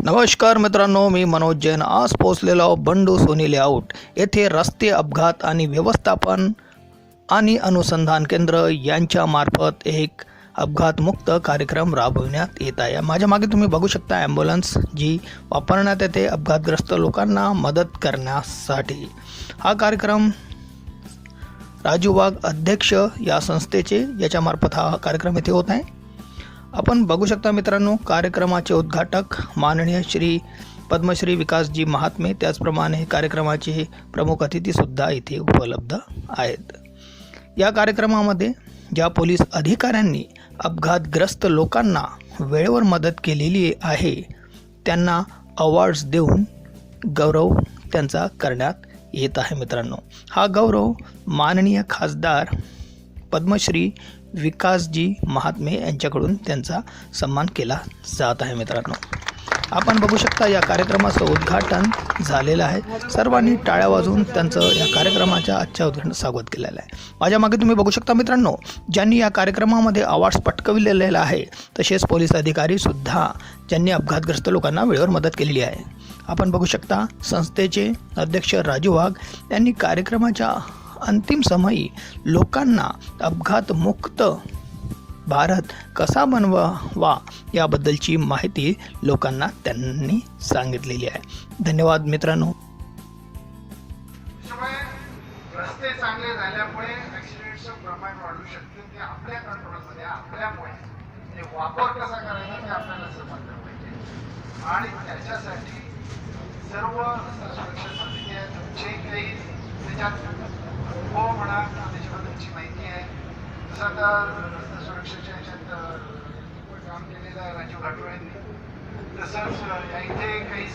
नमस्कार मित्रांनो, मी मनोज जैन आज पोहोचलेलो बंडू सोनी लेआउट येथे रस्ते अपघात आणि व्यवस्थापन आणि अनुसंधान केंद्र यांच्या मार्फत एक अपघातमुक्त कार्यक्रम राबविण्यात येत आहे। माझ्या मागे तुम्ही बघू शकता ॲम्ब्युलन्स जी वापरण्यात येते अपघातग्रस्त लोकांना मदत करण्यासाठी। हा कार्यक्रम राजू वाघ अध्यक्ष या संस्थेचे याच्यामार्फत हा कार्यक्रम येथे होत आहे। आपण बघू शकता मित्रांनो, कार्यक्रमाचे उद्घाटक माननीय श्री पद्मश्री विकासजी महात्मे, त्याचप्रमाणे कार्यक्रमाचे प्रमुख अतिथी सुद्धा इथे उपलब्ध आहेत। या कार्यक्रमामध्ये ज्या पोलीस अधिकाऱ्यांनी अपघातग्रस्त लोकांना वेळेवर मदत केलेली आहे त्यांना अवॉर्ड्स देऊन गौरव त्यांचा करण्यात येत आहे। मित्रांनो, हा गौरव माननीय खासदार पद्मश्री विकासजी महात्मे यांच्याकडून त्यांचा सन्मान केला जात आहे। मित्रांनो, आपण बघू शकता या कार्यक्रमाचं उद्घाटन झालेलं आहे। सर्वांनी टाळ्या वाजवून त्यांचं या कार्यक्रमाच्या आजच्या उद्घाटन स्वागत केलेलं आहे। माझ्या मागे तुम्ही बघू शकता मित्रांनो, ज्यांनी या कार्यक्रमामध्ये अवॉर्ड्स पटकविलेले आहे तसेच पोलीस अधिकारी सुद्धा ज्यांनी अपघातग्रस्त लोकांना वेळेवर मदत केलेली आहे। आपण बघू शकता संस्थेचे अध्यक्ष राजू वाघ यांनी कार्यक्रमाच्या अंतिम समयी लोकांना अपघातमुक्त भारत कसा बनवावा याबद्दलची माहिती लोकांना त्यांनी सांगितलेली आहे। धन्यवाद मित्रांनो। रस्ते चांगले झाल्यामुळे ॲक्सिडेंटचं प्रमाण वाढू शकते, ते आपल्या कंट्रोलमध्ये आपल्यामुळे वापर कसा करायचा ते आपल्याला समजलं पाहिजे आणि त्याच्यासाठी सर्व सुरक्षा समिती तुमचे काही त्याच्यात हो म्हणा त्याच्याबद्दल तुमची माहिती आहे। तसं आता रस्ते सुरक्षेच्या ह्याच्यात काम केलेलं आहे राजीव घाटोळेंनी, तसंच इथे काही